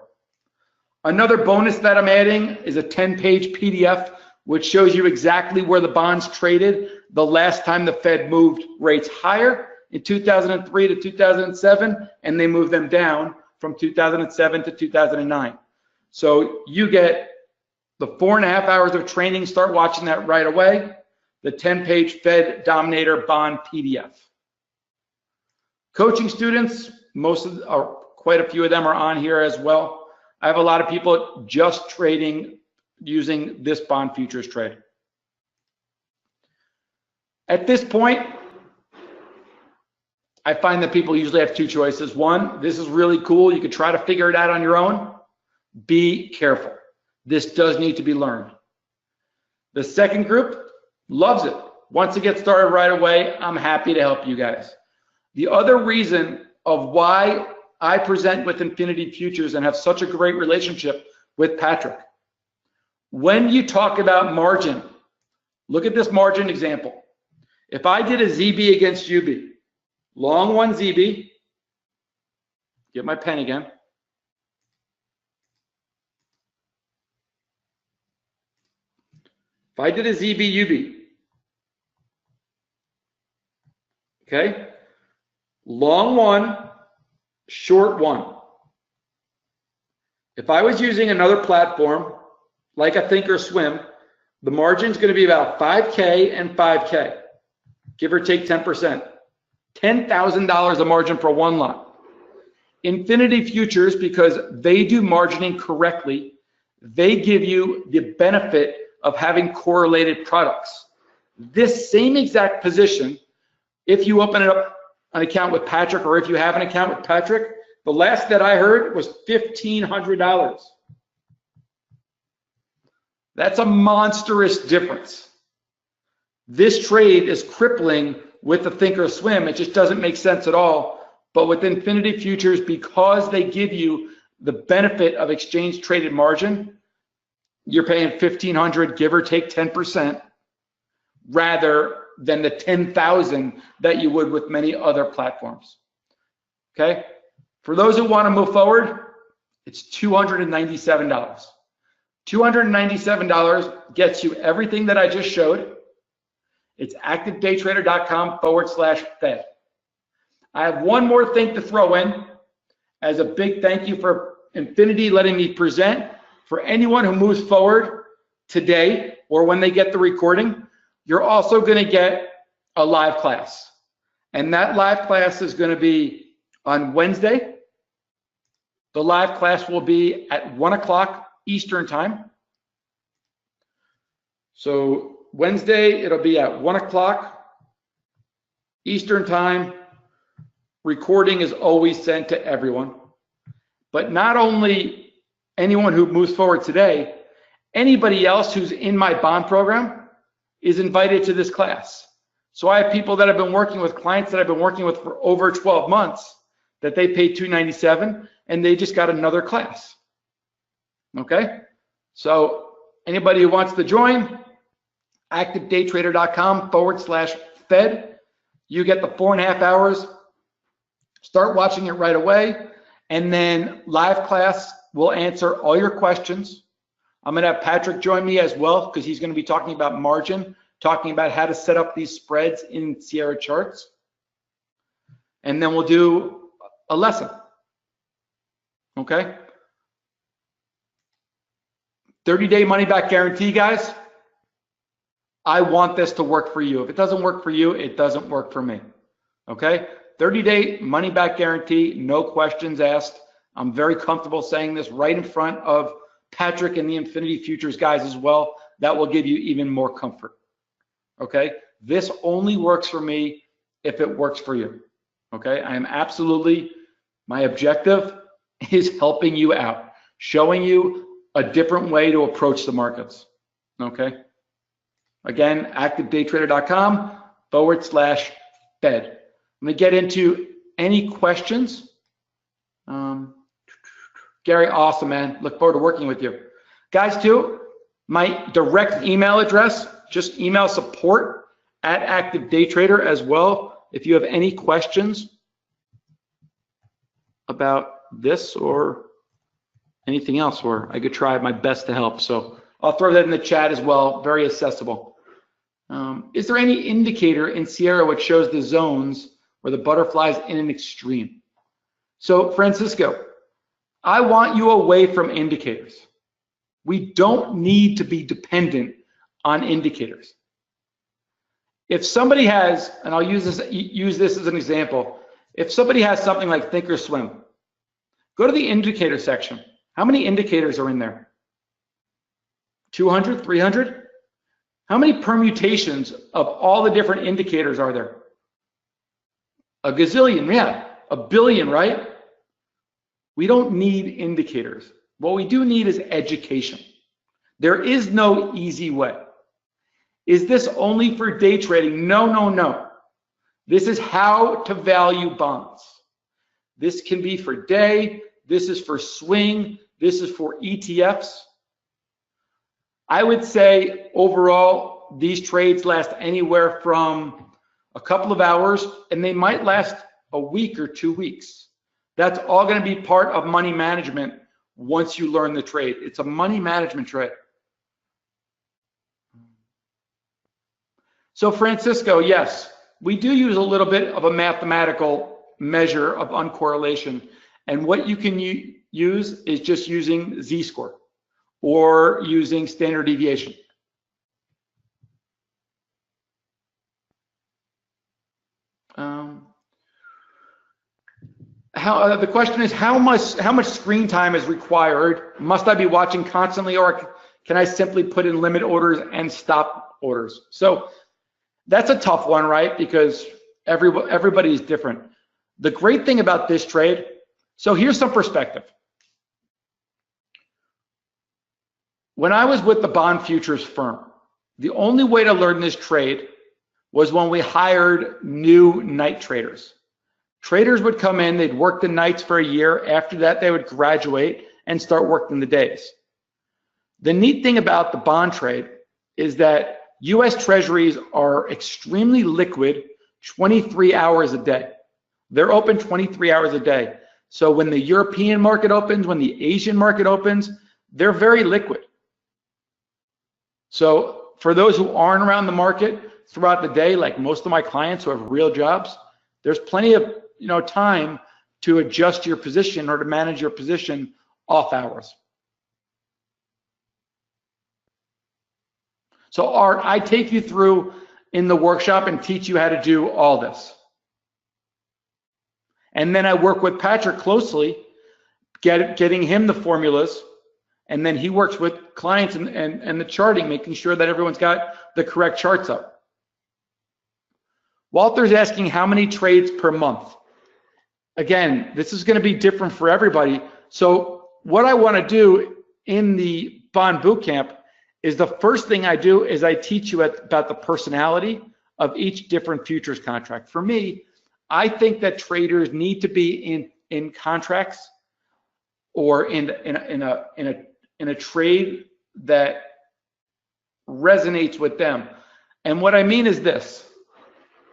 Another bonus that I'm adding is a 10-page PDF, which shows you exactly where the bonds traded the last time the Fed moved rates higher in 2003 to 2007, and they moved them down from 2007 to 2009. So you get the 4.5 hours of training, start watching that right away, the 10-page Fed Dominator Bond PDF. Coaching students, quite a few of them are on here as well. I have a lot of people just trading using this bond futures trade. At this point, I find that people usually have two choices. One, this is really cool. You could try to figure it out on your own. Be careful. This does need to be learned. The second group loves it. Once it gets started right away, I'm happy to help you guys. The other reason of why I present with Infinity Futures and have such a great relationship with Patrick. When you talk about margin, look at this margin example. If I did a ZB against UB, long one ZB, get my pen again. If I did a ZB UB, okay, long one, short one. If I was using another platform, like a Thinkorswim, the margin is going to be about 5K and 5K, give or take 10%. $10,000 a margin for one lot. Infinity Futures, because they do margining correctly, they give you the benefit of having correlated products. This same exact position, if you open up an account with Patrick, or if you have an account with Patrick, the last that I heard was $1,500. That's a monstrous difference. This trade is crippling with the Thinkorswim. It just doesn't make sense at all. But with Infinity Futures, because they give you the benefit of exchange traded margin, you're paying $1,500, give or take 10%, rather than the $10,000 that you would with many other platforms. Okay? For those who want to move forward, it's $297. $297 gets you everything that I just showed. It's activedaytrader.com/Fed. I have one more thing to throw in as a big thank you for Infinity letting me present. For anyone who moves forward today or when they get the recording, you're also going to get a live class. And that live class is going to be on Wednesday. The live class will be at 1 o'clock Eastern time. So Wednesday, it'll be at 1 o'clock Eastern time. Recording is always sent to everyone. But not only anyone who moves forward today, anybody else who's in my bond program is invited to this class. So I have people that have been working with clients that I've been working with for over 12 months that they paid $297 and they just got another class. Okay? So anybody who wants to join, activedaytrader.com/Fed. You get the 4.5 hours. Start watching it right away. And then live class will answer all your questions. I'm going to have Patrick join me as well because he's going to be talking about margin, talking about how to set up these spreads in Sierra charts. And then we'll do a lesson. Okay? 30-day money-back guarantee, guys. I want this to work for you. If it doesn't work for you, it doesn't work for me. Okay? 30-day money-back guarantee, no questions asked. I'm very comfortable saying this right in front of Patrick and the Infinity Futures guys as well. That will give you even more comfort. Okay? This only works for me if it works for you. Okay? I am absolutely, my objective is helping you out, showing you a different way to approach the markets. Okay? Again, activedaytrader.com/Fed. I'm going to get into any questions. Gary, awesome, man. Look forward to working with you. Guys, too, My direct email address, just email support@activedaytrader as well if you have any questions about this or anything else, or I could try my best to help. So I'll throw that in the chat as well, very accessible. Is there any indicator in Sierra which shows the zones where the butterfly's in an extreme? So Francisco, I want you away from indicators. We don't need to be dependent on indicators. If somebody has, and I'll use this as an example, if somebody has something like Thinkorswim, go to the indicator section. How many indicators are in there? 200, 300? How many permutations of all the different indicators are there? A gazillion, yeah, a billion, right? We don't need indicators. What we do need is education. There is no easy way. Is this only for day trading? No, no, no. This is how to value bonds. This can be for day, this is for swing, this is for ETFs. I would say overall, these trades last anywhere from a couple of hours, and they might last a week or 2 weeks. That's all going to be part of money management once you learn the trade. It's a money management trade. So Francisco, yes, we do use a little bit of a mathematical measure of uncorrelation. And what you can use is just using Z-score or using standard deviation. The question is, how much screen time is required? Must I be watching constantly, or can I simply put in limit orders and stop orders? So that's a tough one, right? Because everybody is different. The great thing about this trade, so here's some perspective. When I was with the bond futures firm, the only way to learn this trade was when we hired new night traders. Traders would come in, they'd work the nights for a year. After that, they would graduate and start working the days. The neat thing about the bond trade is that US Treasuries are extremely liquid 23 hours a day. They're open 23 hours a day. So when the European market opens, when the Asian market opens, they're very liquid. So for those who aren't around the market throughout the day, like most of my clients who have real jobs, there's plenty of time to adjust your position or to manage your position off hours. So Art, I take you through in the workshop and teach you how to do all this. And then I work with Patrick closely, getting him the formulas, and then he works with clients and the charting, making sure that everyone's got the correct charts up. Walter's asking how many trades per month. Again, this is going to be different for everybody. So what I want to do in the bond bootcamp is the first thing I do is I teach you about the personality of each different futures contract. For me, I think that traders need to be in contracts or in a trade that resonates with them. And what I mean is this.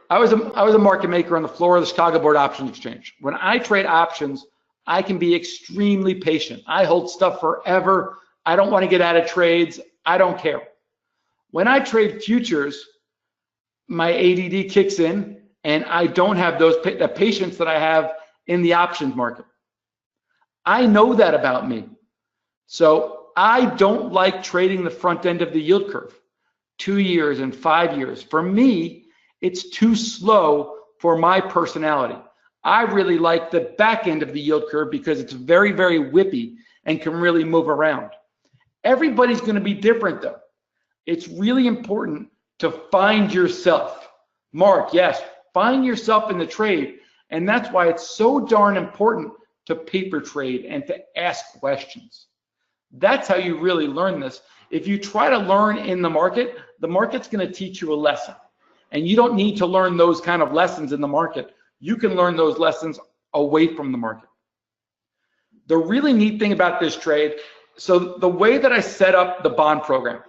I was a market maker on the floor of the Chicago Board Options Exchange. When I trade options, I can be extremely patient. I hold stuff forever. I don't want to get out of trades. I don't care. When I trade futures, my ADD kicks in, and I don't have the patience that I have in the options market. I know that about me. So I don't like trading the front end of the yield curve, 2 years and 5 years. For me, it's too slow for my personality. I really like the back end of the yield curve because it's very, very whippy and can really move around. Everybody's going to be different though. It's really important to find yourself. Mark, yes, find yourself in the trade. And that's why it's so darn important to paper trade and to ask questions. That's how you really learn this. If you try to learn in the market's going to teach you a lesson. And you don't need to learn those kind of lessons in the market. You can learn those lessons away from the market. The really neat thing about this trade So the way that I set up the bond program,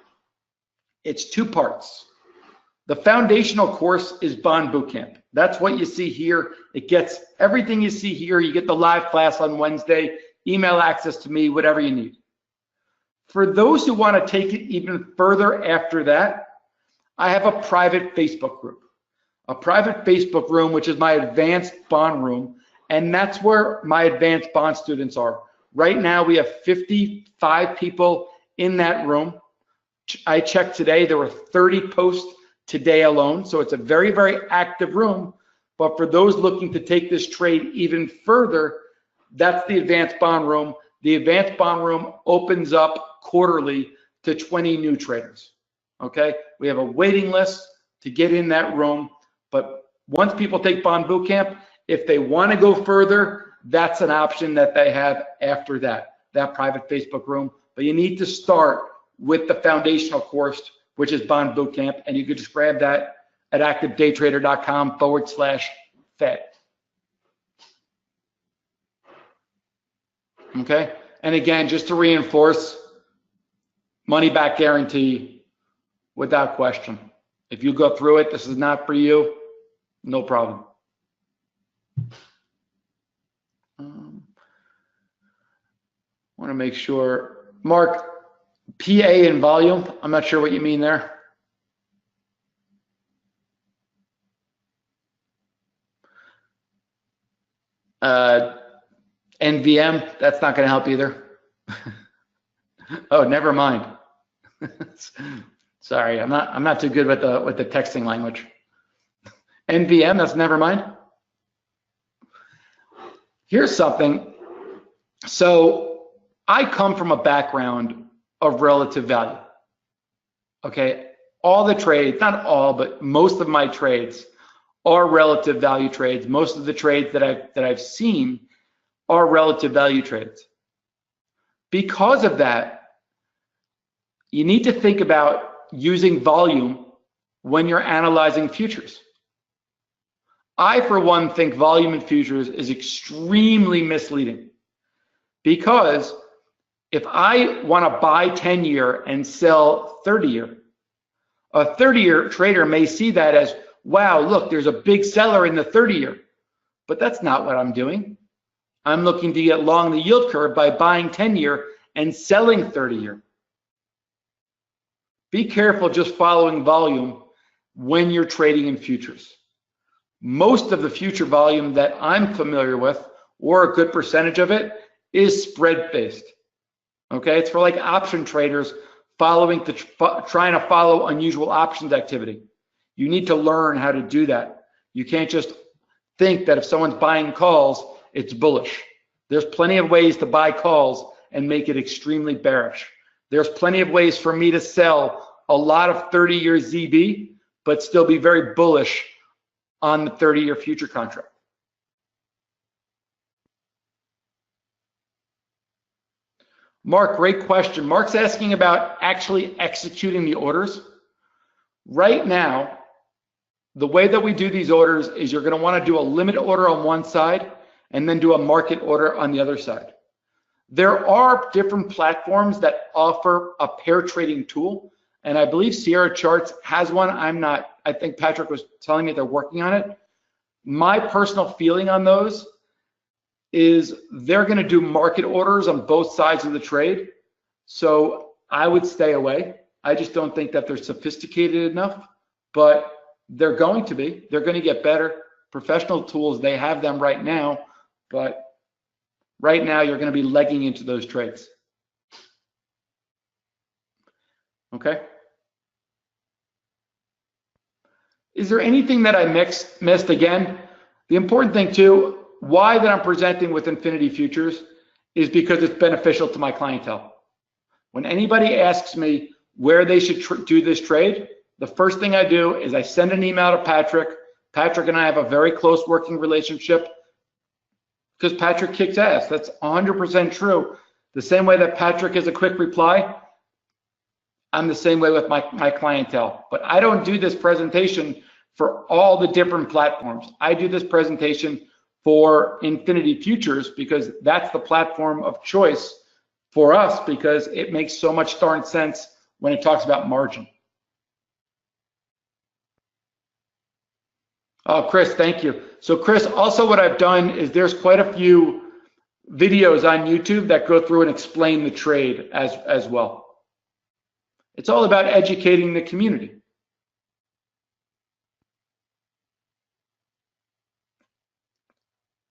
it's 2 parts. The foundational course is Bond Bootcamp. That's what you see here. It gets everything you see here. You get the live class on Wednesday, email access to me, whatever you need. For those who want to take it even further after that, I have a private Facebook group. A private Facebook room, which is my advanced bond room, and that's where my advanced bond students are. Right now, we have 55 people in that room. I checked today, there were 30 posts today alone, so it's a very, very active room. But for those looking to take this trade even further, that's the advanced bond room. The advanced bond room opens up quarterly to 20 new traders, okay? We have a waiting list to get in that room, but once people take Bond Bootcamp, if they want to go further, that's an option that they have after that private Facebook room. But you need to start with the foundational course, which is Bond Bootcamp, and you can just grab that at activedaytrader.com/Fed. Okay, and again, just to reinforce, money back guarantee without question. If you go through it, this is not for you, no problem. Want to make sure, Mark, PA and volume, I'm not sure what you mean there. NVM, that's not going to help either. Oh, never mind. Sorry, I'm not too good with the texting language. NVM, that's never mind. Here's something. So I come from a background of relative value. Okay, all the trades, not all, but most of my trades are relative value trades. Most of the trades that I've seen are relative value trades. Because of that, you need to think about using volume when you're analyzing futures. I, for one, think volume in futures is extremely misleading, because if I want to buy 10-year and sell 30-year, a 30-year trader may see that as, wow, look, there's a big seller in the 30-year. But that's not what I'm doing. I'm looking to get long the yield curve by buying 10-year and selling 30-year. Be careful just following volume when you're trading in futures. Most of the future volume that I'm familiar with, or a good percentage of it, is spread-based. Okay, it's for like option traders trying to follow unusual options activity. You need to learn how to do that. You can't just think that if someone's buying calls, it's bullish. There's plenty of ways to buy calls and make it extremely bearish. There's plenty of ways for me to sell a lot of 30-year ZB, but still be very bullish on the 30-year future contract. Mark, great question. Mark's asking about actually executing the orders. Right now, the way that we do these orders is you're going to want to do a limit order on one side and then do a market order on the other side. There are different platforms that offer a pair trading tool, and I believe Sierra Charts has one. I think Patrick was telling me they're working on it. My personal feeling on those is they're going to do market orders on both sides of the trade. So I would stay away. I just don't think that they're sophisticated enough, but they're going to be. They're going to get better. Professional tools, they have them right now, but right now you're going to be legging into those trades. Okay. Is there anything that I missed again? The important thing too, why that I'm presenting with Infinity Futures is because it's beneficial to my clientele. When anybody asks me where they should do this trade, the first thing I do is I send an email to Patrick. Patrick and I have a very close working relationship because Patrick kicks ass. That's 100% true. The same way that Patrick is a quick reply, I'm the same way with my clientele. But I don't do this presentation for all the different platforms. I do this presentation for Infinity Futures because that's the platform of choice for us because it makes so much darn sense when it talks about margin. Oh, Chris, thank you. So Chris, also what I've done is there's quite a few videos on YouTube that go through and explain the trade as well. It's all about educating the community.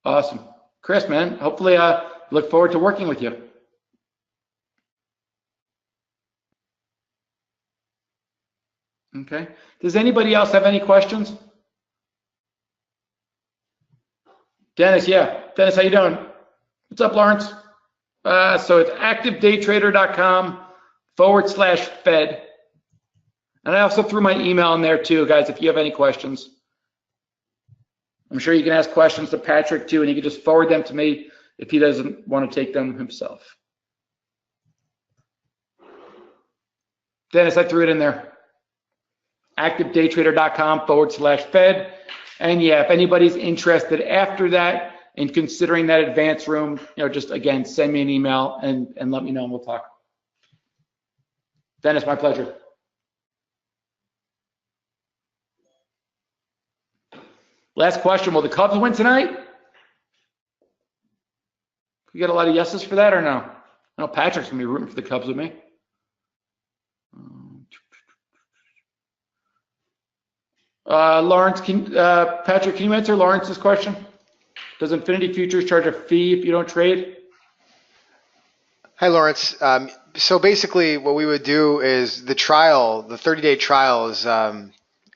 Awesome. Chris, man, hopefully look forward to working with you. Okay. Does anybody else have any questions? Dennis, yeah. Dennis, how you doing? What's up, Lawrence? So it's activedaytrader.com/Fed. And I also threw my email in there too, guys, if you have any questions. I'm sure you can ask questions to Patrick too, and he can just forward them to me if he doesn't want to take them himself. Dennis, I threw it in there. activedaytrader.com/Fed. And yeah, if anybody's interested after that in considering that advanced room, just again, send me an email and let me know and we'll talk. Dennis, my pleasure. Last question, will the Cubs win tonight? You get a lot of yeses for that or no? I know Patrick's gonna be rooting for the Cubs with me. Lawrence, Patrick, can you answer Lawrence's question? Does Infinity Futures charge a fee if you don't trade? Hi, Lawrence. So basically what we would do is the 30-day trial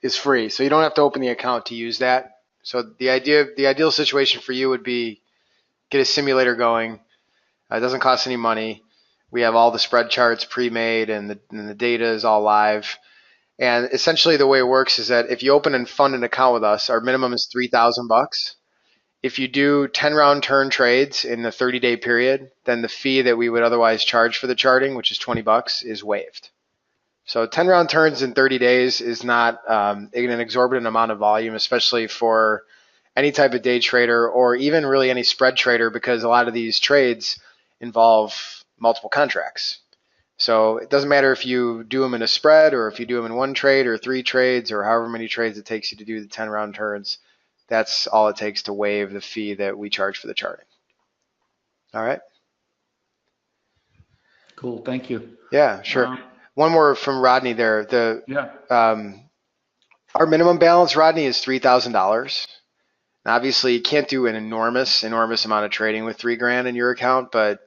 is free. So you don't have to open the account to use that. So the ideal situation for you would be get a simulator going. It doesn't cost any money. We have all the spread charts pre-made and the data is all live. And essentially the way it works is that if you open and fund an account with us, our minimum is $3,000. If you do 10 round turn trades in the 30-day period, then the fee that we would otherwise charge for the charting, which is $20, is waived. So 10 round turns in 30 days is not an exorbitant amount of volume, especially for any type of day trader or even really any spread trader, because a lot of these trades involve multiple contracts. So it doesn't matter if you do them in a spread or if you do them in one trade or 3 trades or however many trades it takes you to do the 10 round turns. That's all it takes to waive the fee that we charge for the charting. All right. Cool. Thank you. Yeah, sure. One more from Rodney there. Our minimum balance, Rodney, is $3,000. Obviously, you can't do an enormous amount of trading with $3,000 in your account, but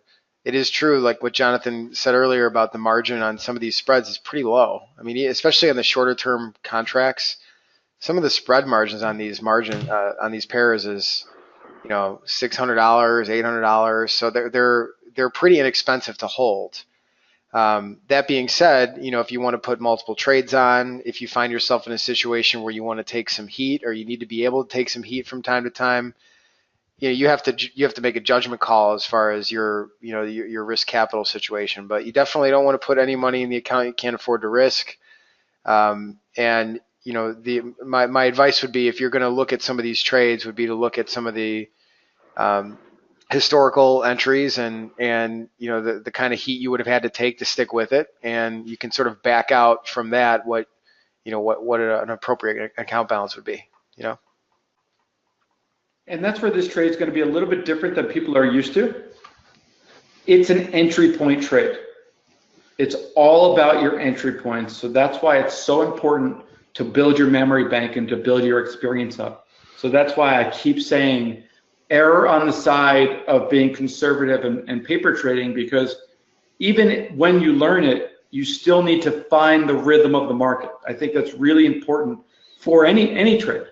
it is true, like what Jonathan said earlier about the margin on some of these spreads is pretty low. I mean, especially on the shorter term contracts, some of the spread margins on these on these pairs is, $600, $800. So they're pretty inexpensive to hold. That being said, if you want to put multiple trades on, if you find yourself in a situation where you want to take some heat or you need to be able to take some heat from time to time, you have to make a judgment call as far as your risk capital situation. But you definitely don't want to put any money in the account you can't afford to risk. My advice would be, if you're going to look at some of these trades, would be to look at some of the historical entries and the kind of heat you would have had to take to stick with it, and you can sort of back out from that what an appropriate account balance would be. And that's where this trade is going to be a little bit different than people are used to. It's an entry point trade. It's all about your entry points. So that's why it's so important to build your memory bank and to build your experience up. So that's why I keep saying err on the side of being conservative and paper trading, because even when you learn it, you still need to find the rhythm of the market. I think that's really important for any trade.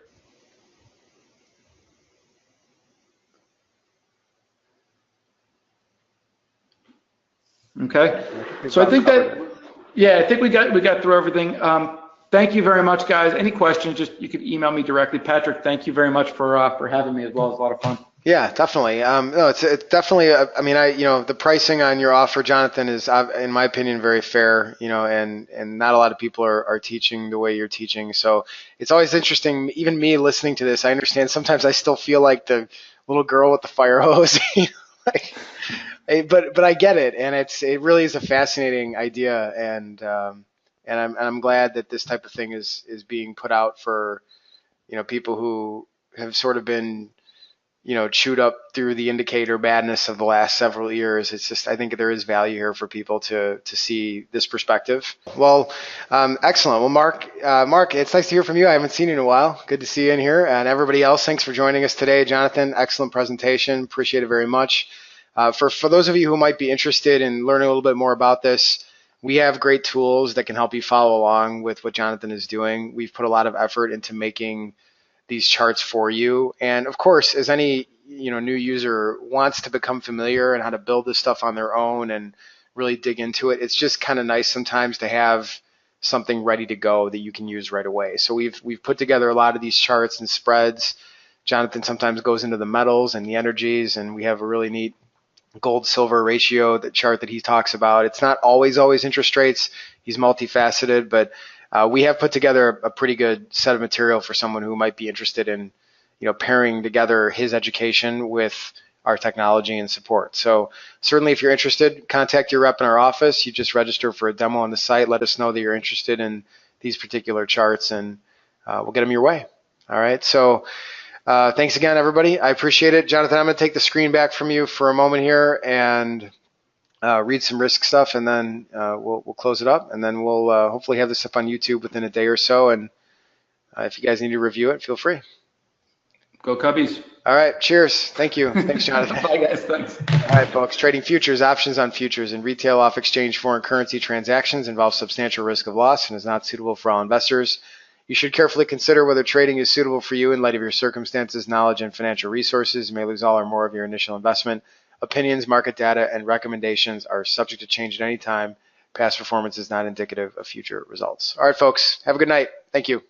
Okay, so I think we got through everything. Thank you very much, guys. Any questions, you can email me directly. Patrick, thank you very much for having me as well. It's a lot of fun. Yeah, definitely. No, it's definitely. The pricing on your offer, Jonathan, is, in my opinion, very fair. And not a lot of people are teaching the way you're teaching. So it's always interesting. Even me listening to this, I understand. Sometimes I still feel like the little girl with the fire hose. but I get it, and it really is a fascinating idea, and I'm glad that this type of thing is being put out for people who have sort of been chewed up through the indicator madness of the last several years. It's just, I think there is value here for people to see this perspective. Well, excellent. Well, Mark, it's nice to hear from you. I haven't seen you in a while. Good to see you in here. And everybody else, thanks for joining us today. Jonathan, excellent presentation. Appreciate it very much. For those of you who might be interested in learning a little bit more about this, we have great tools that can help you follow along with what Jonathan is doing. We've put a lot of effort into making these charts for you. And of course, as any new user wants to become familiar and how to build this stuff on their own and really dig into it, it's just kind of nice sometimes to have something ready to go that you can use right away. So we've put together a lot of these charts and spreads. Jonathan sometimes goes into the metals and the energies, and we have a really neat gold silver ratio, the chart that he talks about. It's not always interest rates. He's multifaceted, but we have put together a pretty good set of material for someone who might be interested in, pairing together his education with our technology and support. So certainly if you're interested, contact your rep in our office. You just register for a demo on the site. Let us know that you're interested in these particular charts, and we'll get them your way. All right. So thanks again, everybody. I appreciate it. Jonathan, I'm going to take the screen back from you for a moment here and read some risk stuff, and then we'll close it up, and then we'll hopefully have this up on YouTube within a day or so. And if you guys need to review it, feel free. Go Cubbies. All right. Cheers. Thank you. Thanks, Jonathan. Bye, guys. Thanks. All right, folks. Trading futures, options on futures, and retail off-exchange foreign currency transactions involves substantial risk of loss and is not suitable for all investors. You should carefully consider whether trading is suitable for you in light of your circumstances, knowledge, and financial resources. You may lose all or more of your initial investment. Opinions, market data, and recommendations are subject to change at any time. Past performance is not indicative of future results. All right, folks. Have a good night. Thank you.